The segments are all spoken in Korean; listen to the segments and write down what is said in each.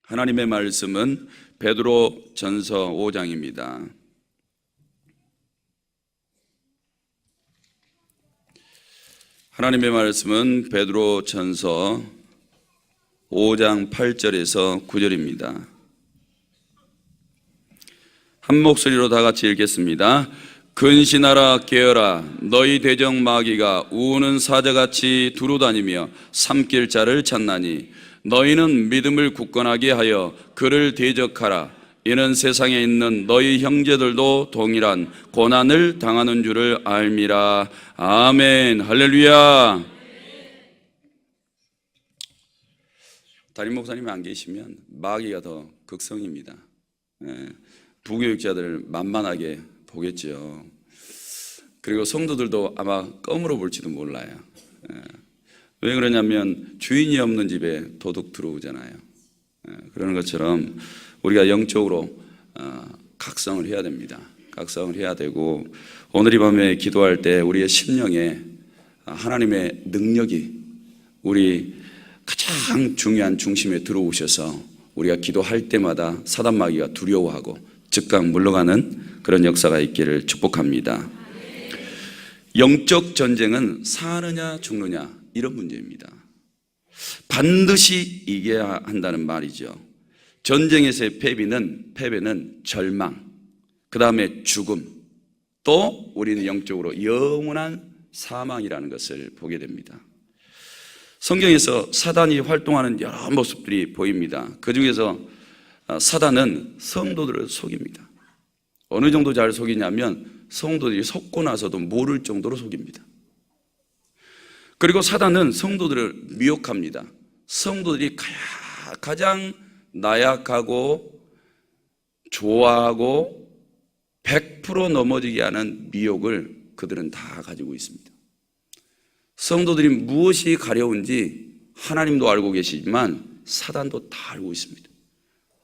하나님의 말씀은 베드로 전서 5장입니다. 하나님의 말씀은 베드로 전서 5장 8절에서 9절입니다. 한 목소리로 다 같이 읽겠습니다. 근신하라 깨어라 너희 대적 마귀가 우는 사자같이 두루다니며 삼킬 자를 찾나니 너희는 믿음을 굳건하게 하여 그를 대적하라. 이는 세상에 있는 너희 형제들도 동일한 고난을 당하는 줄을 알미라. 아멘. 할렐루야. 담임 목사님이 안 계시면 마귀가 더 극성입니다. 부교육자들을 만만하게 보겠죠. 그리고 성도들도 아마 껌으로 볼지도 몰라요. 왜 그러냐면 주인이 없는 집에 도둑 들어오잖아요. 그러는 것처럼 우리가 영적으로 각성을 해야 됩니다. 각성을 해야 되고, 오늘 이 밤에 기도할 때 우리의 심령에 하나님의 능력이 우리 가장 중요한 중심에 들어오셔서 우리가 기도할 때마다 사단 마귀가 두려워하고 즉각 물러가는 그런 역사가 있기를 축복합니다. 영적 전쟁은 사느냐 죽느냐 이런 문제입니다. 반드시 이겨야 한다는 말이죠. 전쟁에서의 패배는 절망, 그 다음에 죽음, 또 우리는 영적으로 영원한 사망이라는 것을 보게 됩니다. 성경에서 사단이 활동하는 여러 모습들이 보입니다. 그 중에서 사단은 성도들을 속입니다. 어느 정도 잘 속이냐면 성도들이 속고 나서도 모를 정도로 속입니다. 그리고 사단은 성도들을 미혹합니다. 성도들이 가장 나약하고 좋아하고 100% 넘어지게 하는 미혹을 그들은 다 가지고 있습니다. 성도들이 무엇이 가려운지 하나님도 알고 계시지만 사단도 다 알고 있습니다.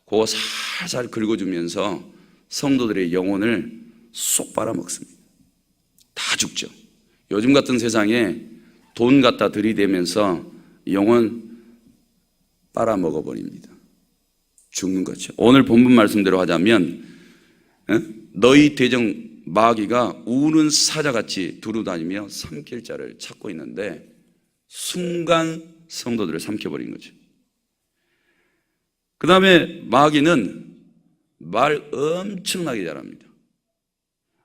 그거 살살 긁어주면서 성도들의 영혼을 쏙 빨아먹습니다. 다 죽죠. 요즘 같은 세상에 돈 갖다 들이대면서 영혼 빨아먹어버립니다. 죽는 거죠. 오늘 본문 말씀대로 하자면 너희 대적 마귀가 우는 사자같이 두루다니며 삼킬 자를 찾고 있는데 순간 성도들을 삼켜버린 거죠. 그 다음에 마귀는 말 엄청나게 잘합니다.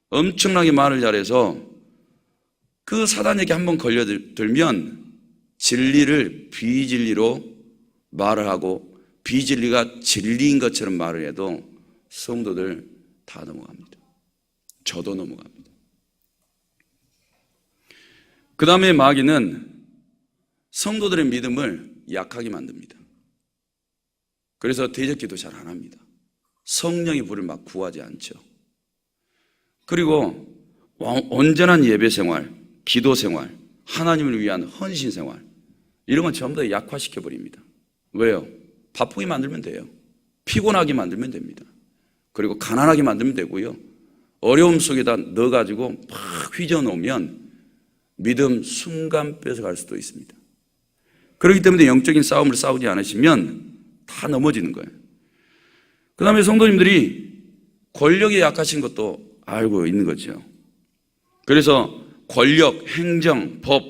엄청나게 말을 잘해서 그 사단에게 한번 걸려들면 진리를 비진리로 말을 하고 비진리가 진리인 것처럼 말을 해도 성도들 다 넘어갑니다. 저도 넘어갑니다. 그 다음에 마귀는 성도들의 믿음을 약하게 만듭니다. 그래서 대적기도 잘 안 합니다. 성령의 불을 막 구하지 않죠. 그리고 온전한 예배 생활, 기도 생활, 하나님을 위한 헌신 생활, 이런 건 전부 다 약화시켜버립니다. 왜요? 바쁘게 만들면 돼요. 피곤하게 만들면 됩니다. 그리고 가난하게 만들면 되고요. 어려움 속에다 넣어가지고 막 휘저어놓으면 믿음 순간 뺏어갈 수도 있습니다. 그렇기 때문에 영적인 싸움을 싸우지 않으시면 다 넘어지는 거예요. 그 다음에 성도님들이 권력에 약하신 것도 알고 있는 거죠. 그래서 권력, 행정, 법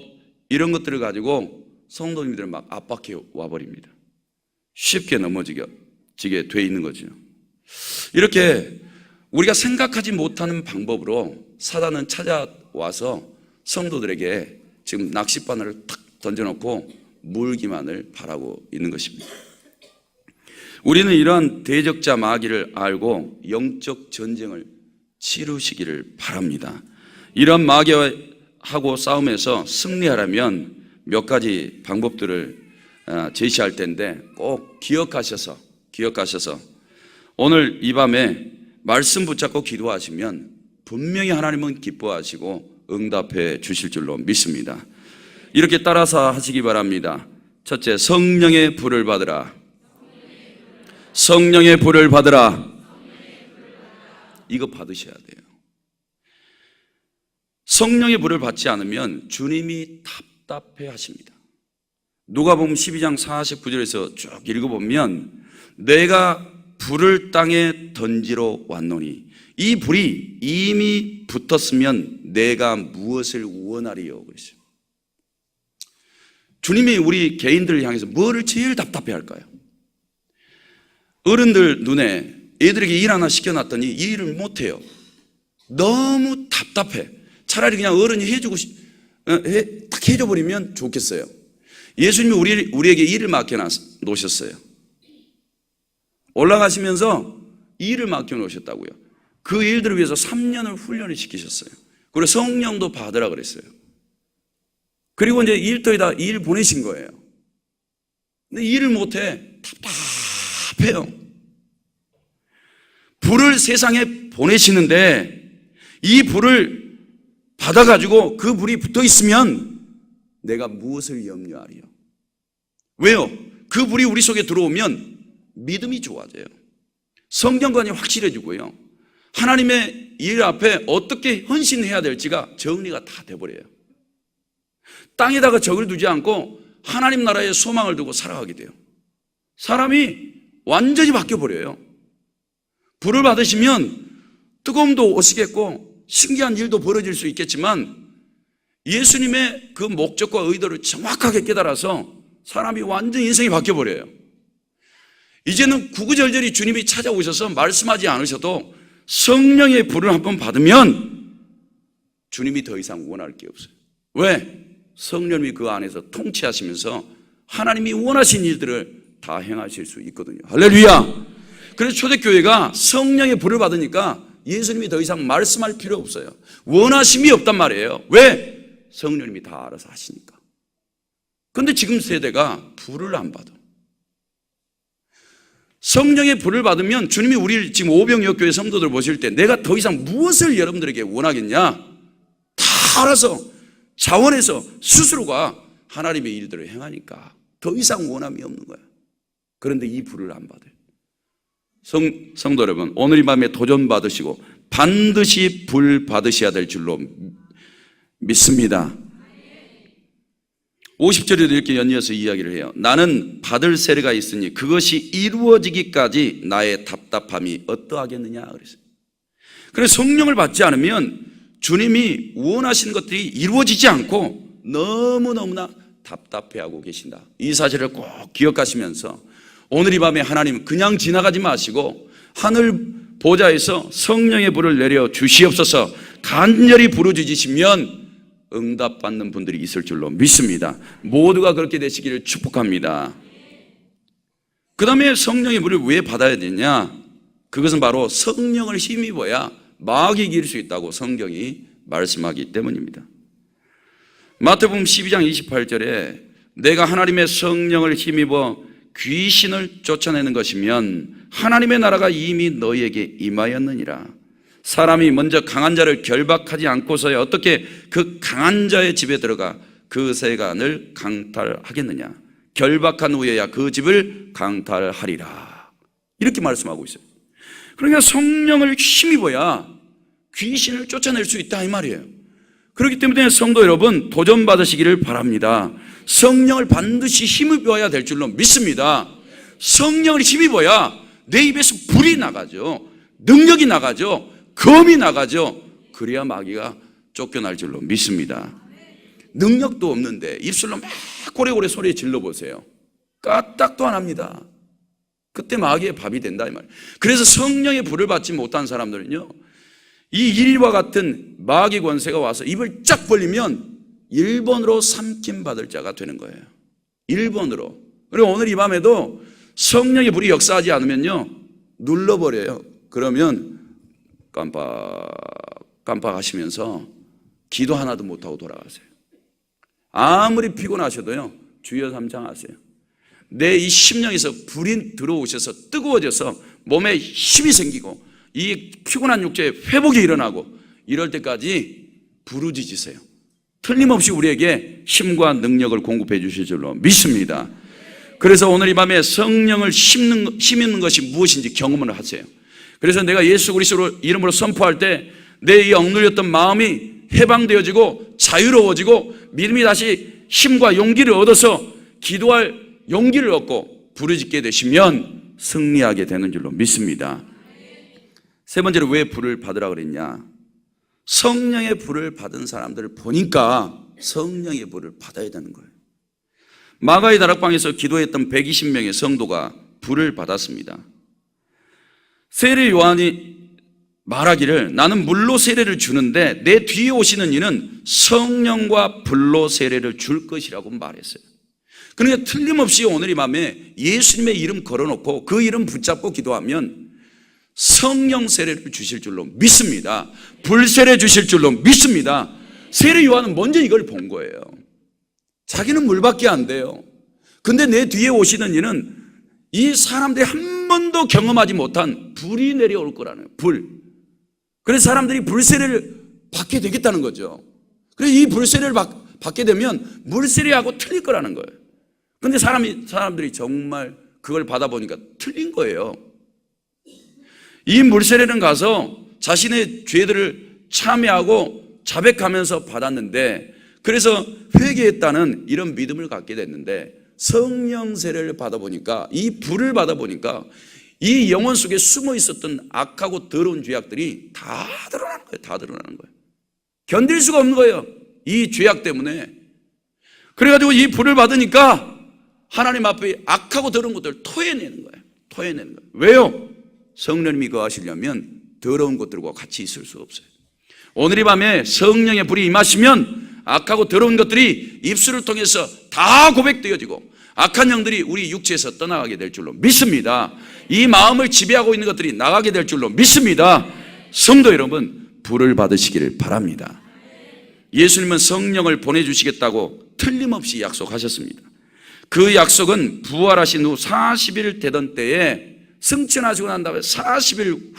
이런 것들을 가지고 성도님들을 막 압박해 와버립니다. 쉽게 넘어지게 돼 있는 거죠. 이렇게 우리가 생각하지 못하는 방법으로 사단은 찾아와서 성도들에게 지금 낚싯바늘을 탁 던져놓고 물기만을 바라고 있는 것입니다. 우리는 이러한 대적자 마귀를 알고 영적 전쟁을 치르시기를 바랍니다. 이런 마귀하고 싸움에서 승리하려면 몇 가지 방법들을 제시할 텐데 꼭 기억하셔서 오늘 이 밤에 말씀 붙잡고 기도하시면 분명히 하나님은 기뻐하시고 응답해 주실 줄로 믿습니다. 이렇게 따라서 하시기 바랍니다. 첫째, 성령의 불을 받으라. 성령의 불을 받으라. 이거 받으셔야 돼요. 성령의 불을 받지 않으면 주님이 답답해 하십니다. 누가복음 12장 49절에서 쭉 읽어보면 내가 불을 땅에 던지러 왔노니 이 불이 이미 붙었으면 내가 무엇을 원하리요? 그랬어요. 주님이 우리 개인들을 향해서 뭐를 제일 답답해 할까요? 어른들 눈에 애들에게 일 하나 시켜놨더니 일을 못해요. 너무 답답해. 차라리 그냥 어른이 딱 해줘버리면 좋겠어요. 예수님이 우리에게 일을 맡겨놓으셨어요. 올라가시면서 일을 맡겨놓으셨다고요. 그 일들을 위해서 3년을 훈련을 시키셨어요. 그리고 성령도 받으라 그랬어요. 그리고 이제 일터에다 일 보내신 거예요. 근데 일을 못해. 답답해요. 불을 세상에 보내시는데 이 불을 받아가지고 그 불이 붙어 있으면 내가 무엇을 염려하리요? 왜요? 그 불이 우리 속에 들어오면 믿음이 좋아져요. 성경관이 확실해지고요. 하나님의 일 앞에 어떻게 헌신해야 될지가 정리가 다 돼버려요. 땅에다가 적을 두지 않고 하나님 나라에 소망을 두고 살아가게 돼요. 사람이 완전히 바뀌어버려요. 불을 받으시면 뜨거움도 오시겠고 신기한 일도 벌어질 수 있겠지만 예수님의 그 목적과 의도를 정확하게 깨달아서 사람이 완전히 인생이 바뀌어버려요. 이제는 구구절절히 주님이 찾아오셔서 말씀하지 않으셔도 성령의 불을 한번 받으면 주님이 더 이상 원할 게 없어요. 왜? 성령이 그 안에서 통치하시면서 하나님이 원하신 일들을 다 행하실 수 있거든요. 할렐루야! 그래서 초대교회가 성령의 불을 받으니까 예수님이 더 이상 말씀할 필요 없어요. 원하심이 없단 말이에요. 왜? 성령님이 다 알아서 하시니까. 그런데 지금 세대가 불을 안 받아. 성령의 불을 받으면 주님이 우리를 지금 오병이어교회 성도들 보실 때 내가 더 이상 무엇을 여러분들에게 원하겠냐? 다 알아서 자원해서 스스로가 하나님의 일들을 행하니까 더 이상 원함이 없는 거야. 그런데 이 불을 안 받아요. 성도 여러분, 오늘 이 밤에 도전 받으시고 반드시 불 받으셔야 될 줄로 믿습니다. 50절에도 이렇게 연이어서 이야기를 해요. 나는 받을 세례가 있으니 그것이 이루어지기까지 나의 답답함이 어떠하겠느냐 그랬어요. 그래서 성령을 받지 않으면 주님이 원하시는 것들이 이루어지지 않고 너무너무나 답답해하고 계신다. 이 사실을 꼭 기억하시면서 오늘 이 밤에 하나님 그냥 지나가지 마시고 하늘 보좌에서 성령의 불을 내려 주시옵소서 간절히 부르짖으시면 응답받는 분들이 있을 줄로 믿습니다. 모두가 그렇게 되시기를 축복합니다. 그 다음에 성령의 불을 왜 받아야 되냐? 그것은 바로 성령을 힘입어야 마귀에게 이길 수 있다고 성경이 말씀하기 때문입니다. 마태복음 12장 28절에 내가 하나님의 성령을 힘입어 귀신을 쫓아내는 것이면 하나님의 나라가 이미 너희에게 임하였느니라. 사람이 먼저 강한 자를 결박하지 않고서야 어떻게 그 강한 자의 집에 들어가 그 세간을 강탈하겠느냐. 결박한 후에야 그 집을 강탈하리라. 이렇게 말씀하고 있어요. 그러니까 성령을 힘입어야 귀신을 쫓아낼 수 있다 이 말이에요. 그렇기 때문에 성도 여러분 도전 받으시기를 바랍니다. 성령을 반드시 힘입어야 될 줄로 믿습니다. 성령을 힘입어야 내 입에서 불이 나가죠. 능력이 나가죠. 검이 나가죠. 그래야 마귀가 쫓겨날 줄로 믿습니다. 능력도 없는데 입술로 막 고래고래 소리 질러보세요. 까딱도 안 합니다. 그때 마귀의 밥이 된다 이 말이에요. 그래서 성령의 불을 받지 못한 사람들은요, 이 일과 같은 마귀 권세가 와서 입을 쫙 벌리면 1번으로 삼킴받을 자가 되는 거예요. 1번으로. 그리고 오늘 이 밤에도 성령의 불이 역사하지 않으면요 눌러버려요. 그러면 깜빡 하시면서 기도 하나도 못하고 돌아가세요. 아무리 피곤하셔도요 주여 삼창하세요. 내 이 심령에서 불이 들어오셔서 뜨거워져서 몸에 힘이 생기고 이 피곤한 육체에 회복이 일어나고 이럴 때까지 부르짖으세요. 틀림없이 우리에게 힘과 능력을 공급해 주실 줄로 믿습니다. 그래서 오늘 이 밤에 성령을 힘입는 것이 무엇인지 경험을 하세요. 그래서 내가 예수 그리스도 이름으로 선포할 때 내 이 억눌렸던 마음이 해방되어지고 자유로워지고 믿음이 다시 힘과 용기를 얻어서 기도할 용기를 얻고 부르짖게 되시면 승리하게 되는 줄로 믿습니다. 세 번째로 왜 불을 받으라 그랬냐? 성령의 불을 받은 사람들을 보니까 성령의 불을 받아야 되는 거예요. 마가의 다락방에서 기도했던 120명의 성도가 불을 받았습니다. 세례 요한이 말하기를 나는 물로 세례를 주는데 내 뒤에 오시는 이는 성령과 불로 세례를 줄 것이라고 말했어요. 그러니까 틀림없이 오늘 이 밤에 예수님의 이름 걸어놓고 그 이름 붙잡고 기도하면 성령 세례를 주실 줄로 믿습니다. 불 세례 주실 줄로 믿습니다. 세례 요한은 먼저 이걸 본 거예요. 자기는 물밖에 안 돼요. 근데 내 뒤에 오시는 이는 이 사람들이 한 번도 경험하지 못한 불이 내려올 거라는 거예요. 불. 그래서 사람들이 불 세례를 받게 되겠다는 거죠. 그래서 이 불 세례를 받게 되면 물 세례하고 틀릴 거라는 거예요. 근데 사람들이 정말 그걸 받아보니까 틀린 거예요. 이 물 세례는 가서 자신의 죄들을 참회하고 자백하면서 받았는데, 그래서 회개했다는 이런 믿음을 갖게 됐는데, 성령 세례를 받아보니까, 이 불을 받아보니까 이 영혼 속에 숨어 있었던 악하고 더러운 죄악들이 다 드러나는 거예요. 다 드러나는 거예요. 견딜 수가 없는 거예요. 이 죄악 때문에. 그래가지고 이 불을 받으니까 하나님 앞에 악하고 더러운 것들을 토해내는 거예요. 토해내는 거예요. 왜요? 성령님이 거하시려면 더러운 것들과 같이 있을 수 없어요. 오늘 이 밤에 성령의 불이 임하시면 악하고 더러운 것들이 입술을 통해서 다 고백되어지고 악한 영들이 우리 육체에서 떠나가게 될 줄로 믿습니다. 이 마음을 지배하고 있는 것들이 나가게 될 줄로 믿습니다. 성도 여러분, 불을 받으시기를 바랍니다. 예수님은 성령을 보내주시겠다고 틀림없이 약속하셨습니다. 그 약속은 부활하신 후 40일 되던 때에 승천하시고 난 다음에 40일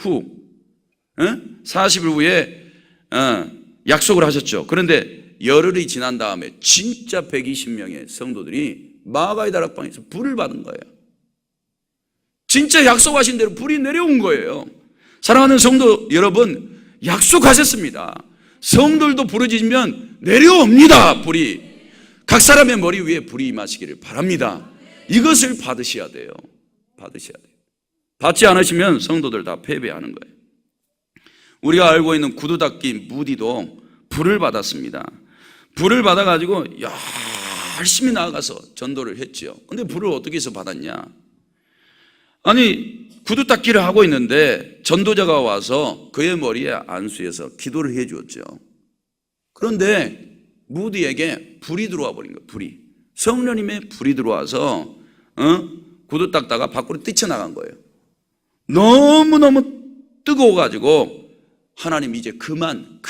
후에 약속을 하셨죠. 그런데 열흘이 지난 다음에 진짜 120명의 성도들이 마가의 다락방에서 불을 받은 거예요. 진짜 약속하신 대로 불이 내려온 거예요. 사랑하는 성도 여러분, 약속하셨습니다. 성들도 부르짖으면 내려옵니다. 불이. 각 사람의 머리 위에 불이 임하시기를 바랍니다. 이것을 받으셔야 돼요. 받으셔야 돼요. 받지 않으시면 성도들 다 패배하는 거예요. 우리가 알고 있는 구두 닦기 무디도 불을 받았습니다. 불을 받아가지고 열심히 나아가서 전도를 했죠. 근데 불을 어떻게 해서 받았냐? 아니, 구두 닦기를 하고 있는데 전도자가 와서 그의 머리에 안수해서 기도를 해 주었죠. 그런데 무디에게 불이 들어와 버린 거예요. 불이. 성령님의 불이 들어와서 구두 닦다가 밖으로 뛰쳐나간 거예요. 너무너무 뜨거워가지고 하나님 이제 그만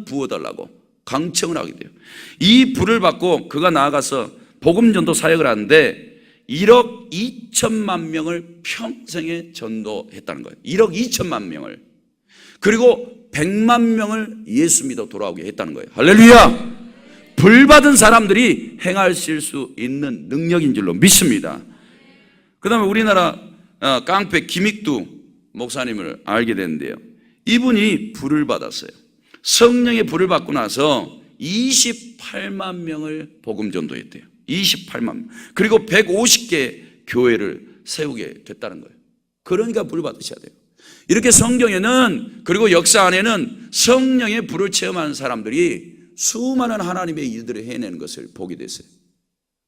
부어달라고 강청을 하게 돼요. 이 불을 받고 그가 나아가서 복음전도 사역을 하는데 1억 2천만 명을 평생에 전도했다는 거예요. 1억 2천만 명을. 그리고 100만 명을 예수 믿어 돌아오게 했다는 거예요. 할렐루야! 불 받은 사람들이 행하실 수 있는 능력인 줄로 믿습니다. 그 다음에 우리나라 깡패 김익두 목사님을 알게 됐는데요. 이분이 불을 받았어요. 성령의 불을 받고 나서 28만 명을 복음 전도했대요. 28만 명. 그리고 150개 교회를 세우게 됐다는 거예요. 그러니까 불 받으셔야 돼요. 이렇게 성경에는, 그리고 역사 안에는 성령의 불을 체험하는 사람들이 수많은 하나님의 일들을 해내는 것을 보게 됐어요.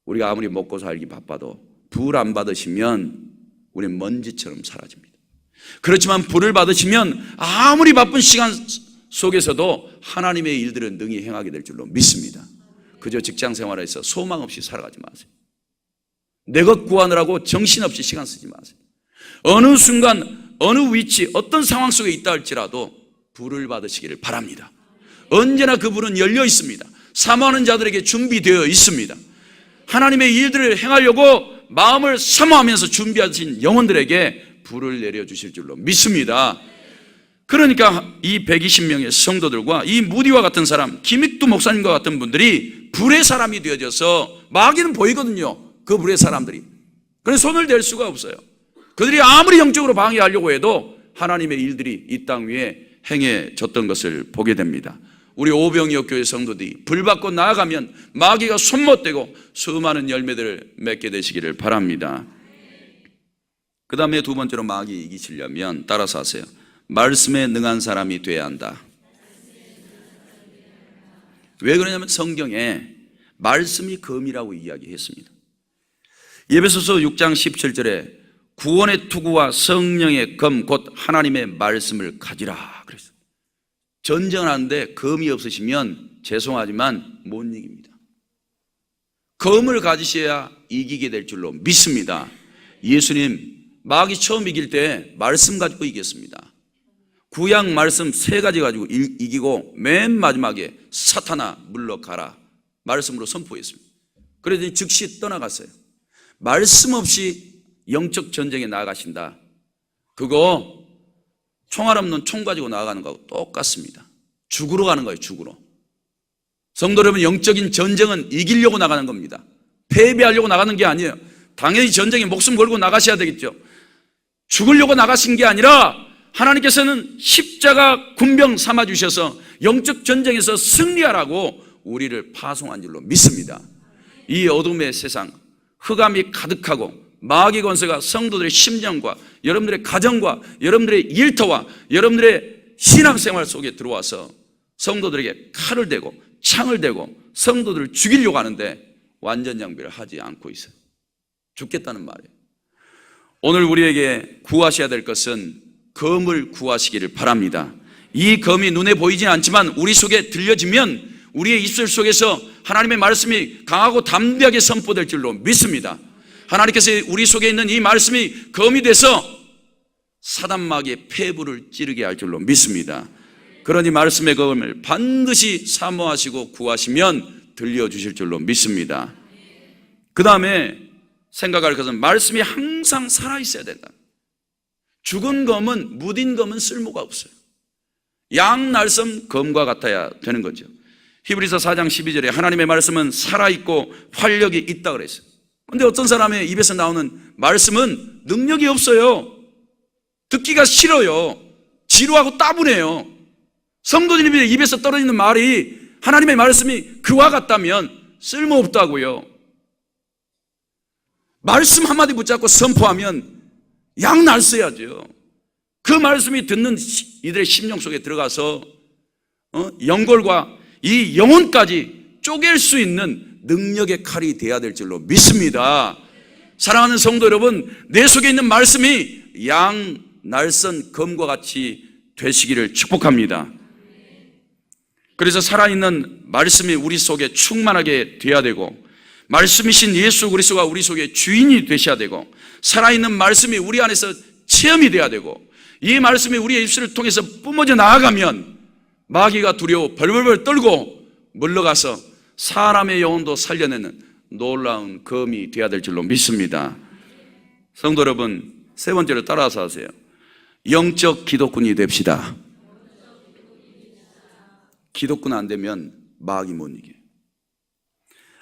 우리가 아무리 먹고 살기 바빠도 불 안 받으시면 우리는 먼지처럼 사라집니다. 그렇지만 불을 받으시면 아무리 바쁜 시간 속에서도 하나님의 일들을 능히 행하게 될 줄로 믿습니다. 그저 직장 생활에서 소망 없이 살아가지 마세요. 내 것 구하느라고 정신없이 시간 쓰지 마세요. 어느 순간 어느 위치 어떤 상황 속에 있다 할지라도 불을 받으시기를 바랍니다. 언제나 그 불은 열려 있습니다. 사모하는 자들에게 준비되어 있습니다. 하나님의 일들을 행하려고 마음을 사모하면서 준비하신 영혼들에게 불을 내려주실 줄로 믿습니다. 그러니까 이 120명의 성도들과 이 무디와 같은 사람, 김익두 목사님과 같은 분들이 불의 사람이 되어져서 마귀는 보이거든요. 그 불의 사람들이. 그래서 손을 댈 수가 없어요. 그들이 아무리 영적으로 방해하려고 해도 하나님의 일들이 이 땅 위에 행해졌던 것을 보게 됩니다. 우리 오병이어 교회 성도들이 불 받고 나아가면 마귀가 손 못 대고 수많은 열매들을 맺게 되시기를 바랍니다. 그 다음에 두 번째로 마귀 이기시려면 따라서 하세요. 말씀에 능한 사람이 돼야 한다. 왜 그러냐면 성경에 말씀이 검이라고 이야기했습니다. 에베소서 6장 17절에 구원의 투구와 성령의 검 곧 하나님의 말씀을 가지라 그랬어요. 전쟁하는데 검이 없으시면 죄송하지만 못 이깁니다. 검을 가지셔야 이기게 될 줄로 믿습니다. 예수님 마귀 처음 이길 때 말씀 가지고 이겼습니다. 구약 말씀 3가지 가지고 이기고 맨 마지막에 사탄아 물러가라 말씀으로 선포했습니다. 그래서 즉시 떠나갔어요. 말씀 없이 영적 전쟁에 나아가신다. 그거 총알 없는 총 가지고 나아가는 거하고 똑같습니다. 죽으러 가는 거예요. 죽으러. 성도 여러분, 영적인 전쟁은 이기려고 나가는 겁니다. 패배하려고 나가는 게 아니에요. 당연히 전쟁에 목숨 걸고 나가셔야 되겠죠. 죽으려고 나가신 게 아니라 하나님께서는 십자가 군병 삼아주셔서 영적 전쟁에서 승리하라고 우리를 파송한 줄로 믿습니다. 이 어둠의 세상, 흑암이 가득하고 마귀 권세가 성도들의 심령과 여러분들의 가정과 여러분들의 일터와 여러분들의 신앙생활 속에 들어와서 성도들에게 칼을 대고 창을 대고 성도들을 죽이려고 하는데 완전 장비를 하지 않고 있어요. 죽겠다는 말이에요. 오늘 우리에게 구하셔야 될 것은 검을 구하시기를 바랍니다. 이 검이 눈에 보이진 않지만 우리 속에 들려지면 우리의 입술 속에서 하나님의 말씀이 강하고 담대하게 선포될 줄로 믿습니다. 하나님께서 우리 속에 있는 이 말씀이 검이 돼서 사단 마귀의 폐부를 찌르게 할 줄로 믿습니다. 그러니 말씀의 검을 반드시 사모하시고 구하시면 들려주실 줄로 믿습니다. 그 다음에 생각할 것은 말씀이 항상 살아있어야 된다. 죽은 검은, 무딘 검은 쓸모가 없어요. 양날섬 검과 같아야 되는 거죠. 히브리서 4장 12절에 하나님의 말씀은 살아있고 활력이 있다 그랬어요. 그런데 어떤 사람의 입에서 나오는 말씀은 능력이 없어요. 듣기가 싫어요. 지루하고 따분해요. 성도들의 입에서 떨어지는 말이 하나님의 말씀이 그와 같다면 쓸모없다고요. 말씀 한마디 붙잡고 선포하면 양날 써야죠. 그 말씀이 듣는 이들의 심령 속에 들어가서 영골과 이 영혼까지 쪼갤 수 있는 능력의 칼이 돼야 될 줄로 믿습니다. 사랑하는 성도 여러분, 내 속에 있는 말씀이 양날선 검과 같이 되시기를 축복합니다. 그래서 살아있는 말씀이 우리 속에 충만하게 돼야 되고 말씀이신 예수 그리스도가 우리 속에 주인이 되셔야 되고 살아있는 말씀이 우리 안에서 체험이 돼야 되고 이 말씀이 우리의 입술을 통해서 뿜어져 나아가면 마귀가 두려워 벌벌벌 떨고 물러가서 사람의 영혼도 살려내는 놀라운 검이 되어야 될 줄로 믿습니다. 성도 여러분, 세 번째로 따라서 하세요. 영적 기독군이 됩시다. 기독군 안 되면 마귀 못 이겨요.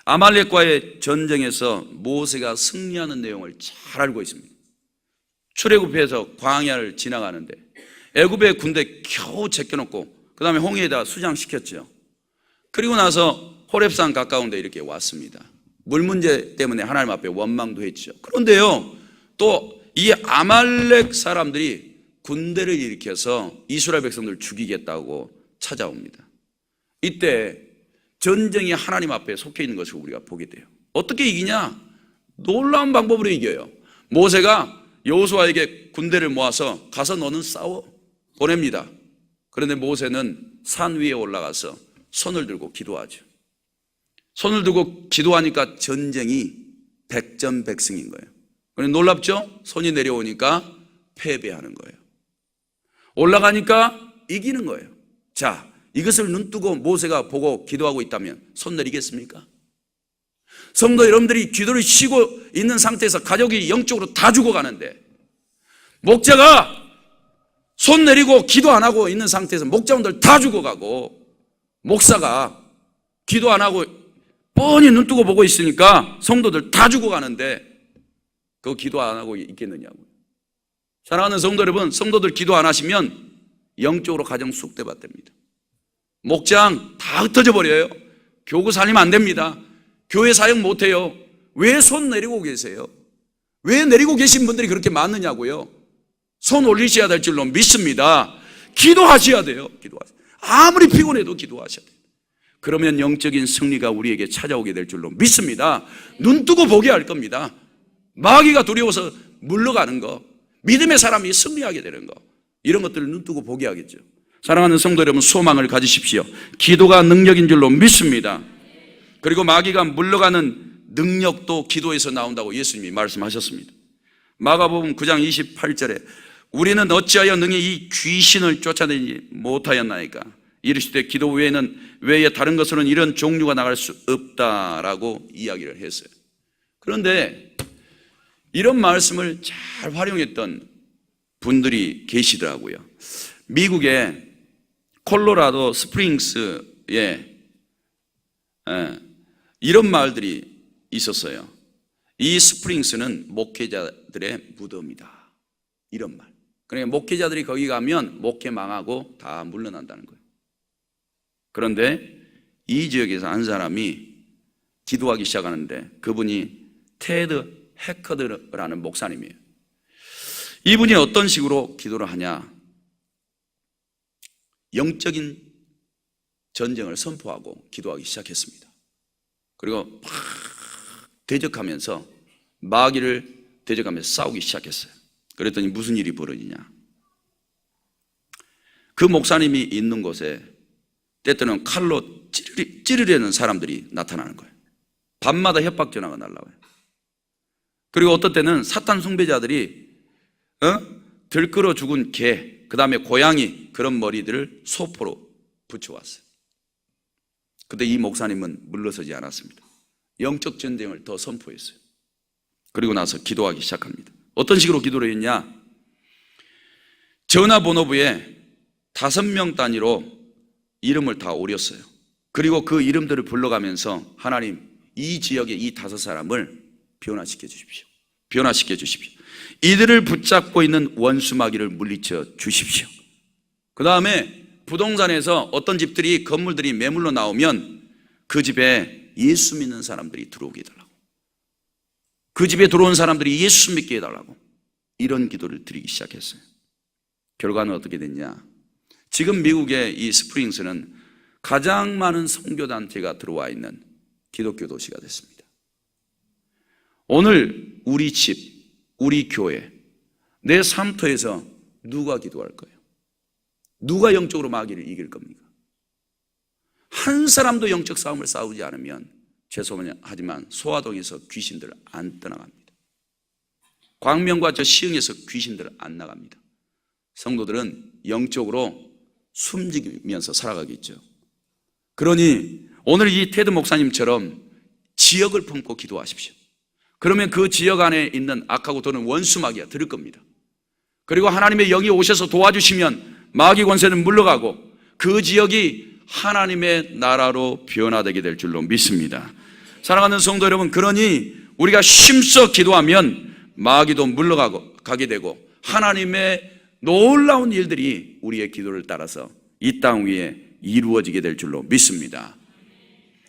아말렉과의 전쟁에서 모세가 승리하는 내용을 잘 알고 있습니다. 출애굽해서 광야를 지나가는데 애굽의 군대 겨우 제껴놓고 그 다음에 홍해에다 수장시켰죠. 그리고 나서 호렙산 가까운 데 이렇게 왔습니다. 물 문제 때문에 하나님 앞에 원망도 했죠. 그런데요, 또 이 아말렉 사람들이 군대를 일으켜서 이스라엘 백성들을 죽이겠다고 찾아옵니다. 이때 전쟁이 하나님 앞에 속해 있는 것을 우리가 보게 돼요. 어떻게 이기냐? 놀라운 방법으로 이겨요. 모세가 여호수아에게 군대를 모아서 가서 너는 싸워 보냅니다. 그런데 모세는 산 위에 올라가서 손을 들고 기도하죠. 손을 들고 기도하니까 전쟁이 백전백승인 거예요. 그런데 놀랍죠? 손이 내려오니까 패배하는 거예요. 올라가니까 이기는 거예요. 자, 이것을 눈뜨고 모세가 보고 기도하고 있다면 손 내리겠습니까? 성도 여러분들이 기도를 쉬고 있는 상태에서 가족이 영적으로 다 죽어가는데 목자가 손 내리고 기도 안 하고 있는 상태에서 목자분들 다 죽어가고 목사가 기도 안 하고 뻔히 눈 뜨고 보고 있으니까 성도들 다 죽어가는데 그거 기도 안 하고 있겠느냐고요. 사랑하는 성도 여러분, 성도들 기도 안 하시면 영적으로 가정 쑥대밭됩니다. 목장 다 흩어져 버려요. 교구 살리면 안 됩니다. 교회 사역 못해요. 왜 손 내리고 계세요? 왜 내리고 계신 분들이 그렇게 많느냐고요? 손 올리셔야 될 줄로 믿습니다. 기도하셔야 돼요. 기도하세요. 아무리 피곤해도 기도하셔야 돼요. 그러면 영적인 승리가 우리에게 찾아오게 될 줄로 믿습니다. 눈 뜨고 보게 할 겁니다. 마귀가 두려워서 물러가는 거, 믿음의 사람이 승리하게 되는 거, 이런 것들을 눈 뜨고 보게 하겠죠. 사랑하는 성도 여러분, 소망을 가지십시오. 기도가 능력인 줄로 믿습니다. 그리고 마귀가 물러가는 능력도 기도에서 나온다고 예수님이 말씀하셨습니다. 마가복음 9장 28절에 우리는 어찌하여 능히 이 귀신을 쫓아내지 못하였나이까? 이르시되 기도 외에 다른 것으로는 이런 종류가 나갈 수 없다라고 이야기를 했어요. 그런데 이런 말씀을 잘 활용했던 분들이 계시더라고요. 미국의 콜로라도 스프링스에 이런 말들이 있었어요. 이 스프링스는 목회자들의 무덤이다. 이런 말. 그러니까 목회자들이 거기 가면 목회 망하고 다 물러난다는 거예요. 그런데 이 지역에서 한 사람이 기도하기 시작하는데 그분이 테드 해커드라는 목사님이에요. 이분이 어떤 식으로 기도를 하냐? 영적인 전쟁을 선포하고 기도하기 시작했습니다. 그리고 막 대적하면서 마귀를 대적하면서 싸우기 시작했어요. 그랬더니 무슨 일이 벌어지냐? 그 목사님이 있는 곳에 때때는 칼로 찌르려는 사람들이 나타나는 거예요. 밤마다 협박 전화가 날라와요. 그리고 어떤 때는 사탄 숭배자들이 들끓어 죽은 개, 그 다음에 고양이 그런 머리들을 소포로 붙여왔어요. 그때 이 목사님은 물러서지 않았습니다. 영적 전쟁을 더 선포했어요. 그리고 나서 기도하기 시작합니다. 어떤 식으로 기도를 했냐? 전화번호부에 5명 단위로 이름을 다 오렸어요. 그리고 그 이름들을 불러가면서 하나님, 이 지역의 이 5사람을 변화시켜 주십시오. 변화시켜 주십시오. 이들을 붙잡고 있는 원수 마귀를 물리쳐 주십시오. 그 다음에 부동산에서 어떤 집들이 건물들이 매물로 나오면 그 집에 예수 믿는 사람들이 들어오게 해달라고, 그 집에 들어온 사람들이 예수 믿게 해달라고, 이런 기도를 드리기 시작했어요. 결과는 어떻게 됐냐? 지금 미국의 이 스프링스는 가장 많은 선교단체가 들어와 있는 기독교 도시가 됐습니다. 오늘 우리 집, 우리 교회, 내 삶터에서 누가 기도할 거예요? 누가 영적으로 마귀를 이길 겁니까? 한 사람도 영적 싸움을 싸우지 않으면 죄송하지만 소화동에서 귀신들 안 떠나갑니다. 광명과 저 시흥에서 귀신들 안 나갑니다. 성도들은 영적으로 숨지면서 살아가겠죠. 그러니 오늘 이 테드 목사님처럼 지역을 품고 기도하십시오. 그러면 그 지역 안에 있는 악하고 도는 원수 마귀가 들을 겁니다. 그리고 하나님의 영이 오셔서 도와주시면 마귀 권세는 물러가고 그 지역이 하나님의 나라로 변화되게 될 줄로 믿습니다. 사랑하는 성도 여러분, 그러니 우리가 힘써 기도하면 마귀도 물러가게 되고 하나님의 놀라운 일들이 우리의 기도를 따라서 이 땅 위에 이루어지게 될 줄로 믿습니다.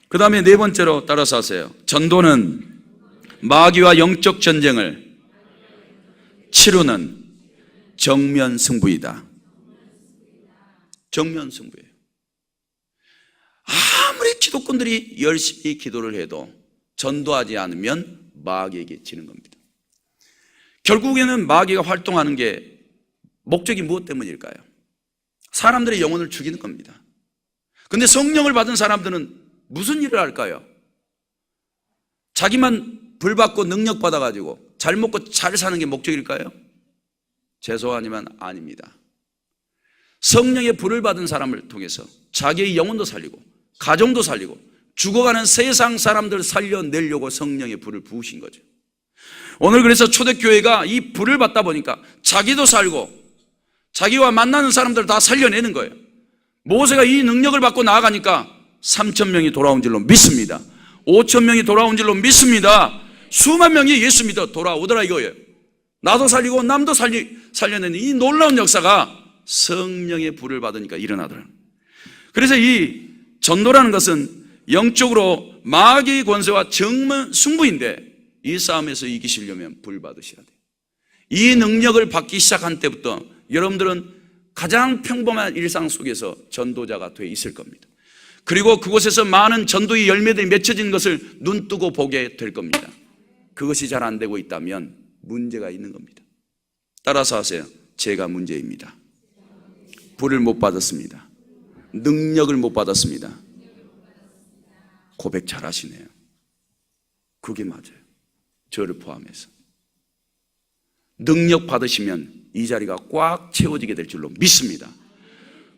그 다음에 네 번째로 따라서 하세요. 전도는 마귀와 영적 전쟁을 치르는 정면 승부이다. 정면 승부예요. 아무리 기독군들이 열심히 기도를 해도 전도하지 않으면 마귀에게 지는 겁니다. 결국에는 마귀가 활동하는 게 목적이 무엇 때문일까요? 사람들의 영혼을 죽이는 겁니다. 근데 성령을 받은 사람들은 무슨 일을 할까요? 자기만 불 받고 능력 받아가지고 잘 먹고 잘 사는 게 목적일까요? 죄송하지만 아닙니다. 성령의 불을 받은 사람을 통해서 자기의 영혼도 살리고 가정도 살리고 죽어가는 세상 사람들 살려내려고 성령의 불을 부으신 거죠. 오늘 그래서 초대교회가 이 불을 받다 보니까 자기도 살고 자기와 만나는 사람들을 다 살려내는 거예요. 모세가 이 능력을 받고 나아가니까 3,000명이 돌아온 줄로 믿습니다. 5,000명이 돌아온 줄로 믿습니다. 수만 명이 예수 믿어 돌아오더라 이거예요. 나도 살리고 남도 살려내는 이 놀라운 역사가 성령의 불을 받으니까 일어나더라. 그래서 이 전도라는 것은 영적으로 마귀의 권세와 정면 승부인데 이 싸움에서 이기시려면 불 받으셔야 돼요. 이 능력을 받기 시작한 때부터 여러분들은 가장 평범한 일상 속에서 전도자가 돼 있을 겁니다. 그리고 그곳에서 많은 전도의 열매들이 맺혀진 것을 눈뜨고 보게 될 겁니다. 그것이 잘 안 되고 있다면 문제가 있는 겁니다. 따라서 하세요. 제가 문제입니다. 불을 못 받았습니다. 능력을 못 받았습니다. 고백 잘 하시네요. 그게 맞아요. 저를 포함해서. 능력 받으시면 이 자리가 꽉 채워지게 될 줄로 믿습니다.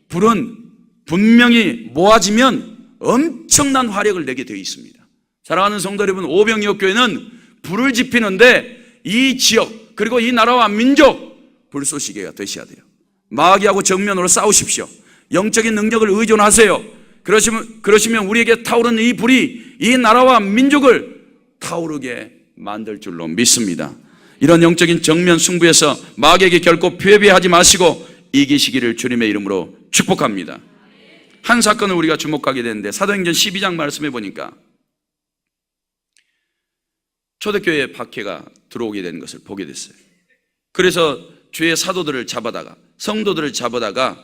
불은 분명히 모아지면 엄청난 화력을 내게 되어 있습니다. 사랑하는 성도 여러분, 오병이어교회는 불을 지피는데 이 지역 그리고 이 나라와 민족 불쏘시개가 되셔야 돼요. 마귀하고 정면으로 싸우십시오. 영적인 능력을 의존하세요. 그러시면 우리에게 타오르는 이 불이 이 나라와 민족을 타오르게 만들 줄로 믿습니다. 이런 영적인 정면 승부에서 마귀에게 결코 패배하지 마시고 이기시기를 주님의 이름으로 축복합니다. 한 사건을 우리가 주목하게 되는데 사도행전 12장 말씀해 보니까 초대교회에 박해가 들어오게 되는 것을 보게 됐어요. 그래서 주의 사도들을 잡아다가 성도들을 잡아다가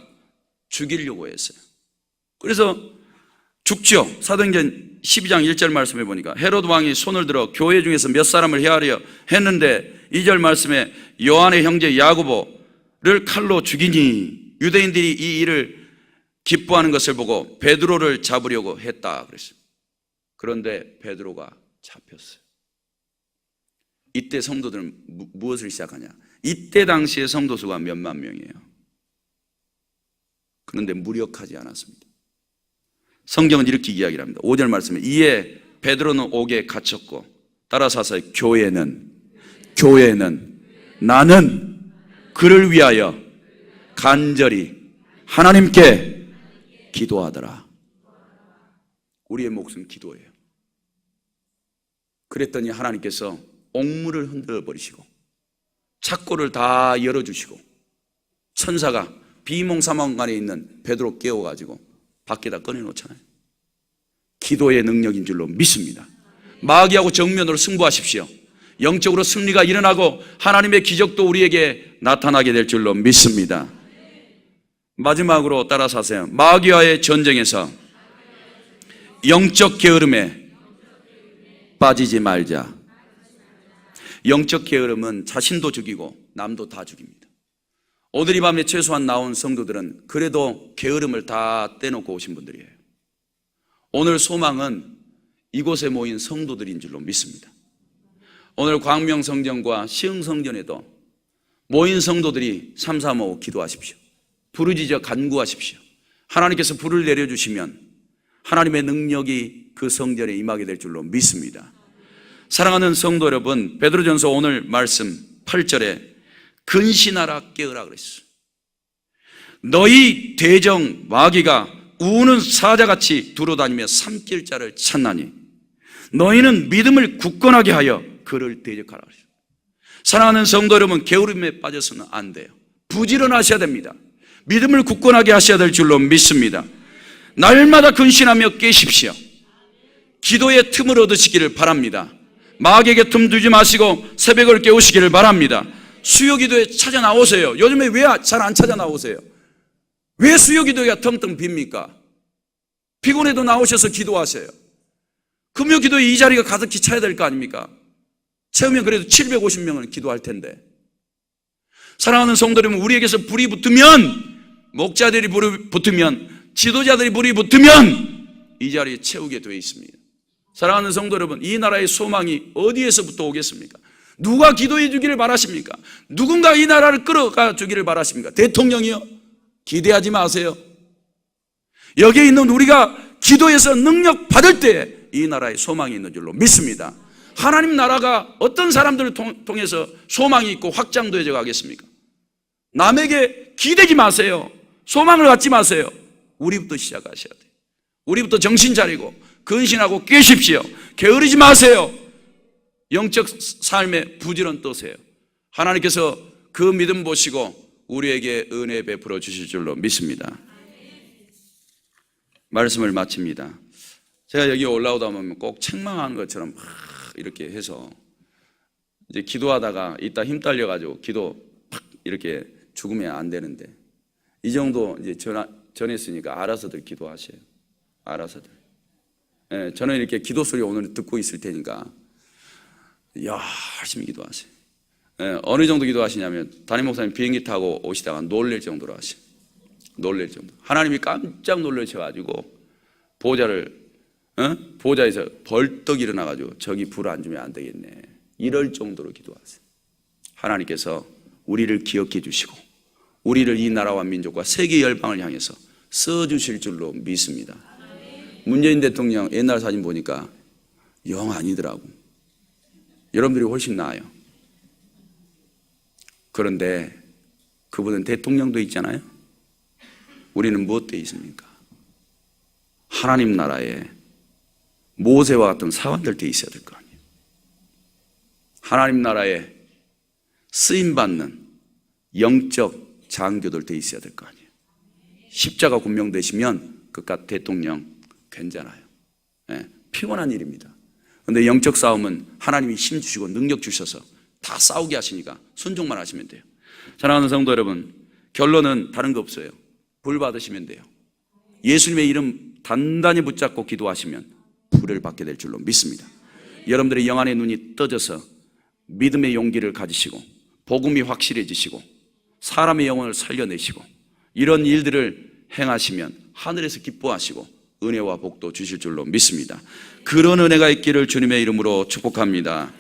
죽이려고 했어요. 그래서 죽죠. 사도행전 12장 1절 말씀해 보니까 헤롯 왕이 손을 들어 교회 중에서 몇 사람을 해하려 했는데 2절 말씀에 요한의 형제 야고보를 칼로 죽이니 유대인들이 이 일을 기뻐하는 것을 보고 베드로를 잡으려고 했다 그랬어요. 그런데 베드로가 잡혔어요. 이때 성도들은 무엇을 시작하냐? 이때 당시의 성도 수가 몇만 명이에요. 그런데 무력하지 않았습니다. 성경은 이렇게 이야기를 합니다. 5절 말씀에 이에 베드로는 옥에 갇혔고 따라서 하세요. 교회는 나는 그를 위하여 간절히 하나님께 기도하더라. 우리의 몫은 기도예요. 그랬더니 하나님께서 옥문을 흔들어 버리시고 창고를 다 열어주시고 천사가 비몽사몽간에 있는 베드로 깨워가지고 밖에다 꺼내놓잖아요. 기도의 능력인 줄로 믿습니다. 마귀하고 정면으로 승부하십시오. 영적으로 승리가 일어나고 하나님의 기적도 우리에게 나타나게 될 줄로 믿습니다. 마지막으로 따라서 하세요. 마귀와의 전쟁에서 영적 게으름에 빠지지 말자. 영적 게으름은 자신도 죽이고 남도 다 죽입니다. 오늘 이 밤에 최소한 나온 성도들은 그래도 게으름을 다 떼놓고 오신 분들이에요. 오늘 소망은 이곳에 모인 성도들인 줄로 믿습니다. 오늘 광명성전과 시흥성전에도 모인 성도들이 335 기도하십시오. 부르짖어 간구하십시오. 하나님께서 불을 내려주시면 하나님의 능력이 그 성전에 임하게 될 줄로 믿습니다. 사랑하는 성도 여러분, 베드로전서 오늘 말씀 8절에 근신하라 깨어라 그랬어요. 너희 대적 마귀가 우는 사자같이 두루다니며 삼킬 자를 찾나니 너희는 믿음을 굳건하게 하여 그를 대적하라 그랬어요. 사랑하는 성도 여러분, 게으름에 빠져서는 안 돼요. 부지런하셔야 됩니다. 믿음을 굳건하게 하셔야 될 줄로 믿습니다. 날마다 근신하며 깨십시오. 기도의 틈을 얻으시기를 바랍니다. 마귀에게 틈 두지 마시고 새벽을 깨우시기를 바랍니다. 수요기도에 찾아 나오세요. 요즘에 왜 잘 안 찾아 나오세요? 왜 수요기도가 텅텅 빕니까? 피곤해도 나오셔서 기도하세요. 금요기도에 이 자리가 가득히 차야 될 거 아닙니까? 채우면 그래도 750명은 기도할 텐데. 사랑하는 성도 여러분, 우리에게서 불이 붙으면, 목자들이 불이 붙으면, 지도자들이 불이 붙으면 이 자리에 채우게 되어 있습니다. 사랑하는 성도 여러분, 이 나라의 소망이 어디에서부터 오겠습니까? 누가 기도해 주기를 바라십니까? 누군가 이 나라를 끌어가 주기를 바라십니까? 대통령이요? 기대하지 마세요. 여기에 있는 우리가 기도해서 능력 받을 때 이 나라에 소망이 있는 줄로 믿습니다. 하나님 나라가 어떤 사람들을 통해서 소망이 있고 확장되어져 가겠습니까? 남에게 기대지 마세요. 소망을 갖지 마세요. 우리부터 시작하셔야 돼요. 우리부터 정신 차리고 근신하고 깨십시오. 게으르지 마세요. 영적 삶에 부지런 떠세요. 하나님께서 그 믿음 보시고 우리에게 은혜 베풀어 주실 줄로 믿습니다. 말씀을 마칩니다. 제가 여기 올라오다 보면 꼭 책망하는 것처럼 막 이렇게 해서 이제 기도하다가 이따 힘 딸려가지고 기도 팍 이렇게 죽으면 안 되는데 이 정도 이제 전했으니까 알아서들 기도하세요. 알아서들. 예, 저는 이렇게 기도 소리 오늘 듣고 있을 테니까 열심히 기도하세요. 예, 어느 정도 기도하시냐면 담임 목사님 비행기 타고 오시다가 놀랄 정도로 하세요. 놀랄 정도. 하나님이 깜짝 놀라셔가지고 보호자에서 벌떡 일어나가지고 저기 불 안 주면 안 되겠네. 이럴 정도로 기도하세요. 하나님께서 우리를 기억해 주시고 우리를 이 나라와 민족과 세계 열방을 향해서 써주실 줄로 믿습니다. 문재인 대통령 옛날 사진 보니까 영 아니더라고. 여러분들이 훨씬 나아요. 그런데 그분은 대통령도 있잖아요. 우리는 무엇 돼 있습니까? 하나님 나라에 모세와 같은 사관들 돼 있어야 될 거 아니에요. 하나님 나라에 쓰임받는 영적 장교들 돼 있어야 될 거 아니에요. 십자가 군명 되시면 그깟 대통령 괜찮아요. 예, 피곤한 일입니다. 그런데 영적 싸움은 하나님이 힘 주시고 능력 주셔서 다 싸우게 하시니까 순종만 하시면 돼요. 사랑하는 성도 여러분, 결론은 다른 거 없어요. 불 받으시면 돼요. 예수님의 이름 단단히 붙잡고 기도하시면 불을 받게 될 줄로 믿습니다. 여러분들의 영안의 눈이 떠져서 믿음의 용기를 가지시고 복음이 확실해지시고 사람의 영혼을 살려내시고 이런 일들을 행하시면 하늘에서 기뻐하시고 은혜와 복도 주실 줄로 믿습니다. 그런 은혜가 있기를 주님의 이름으로 축복합니다.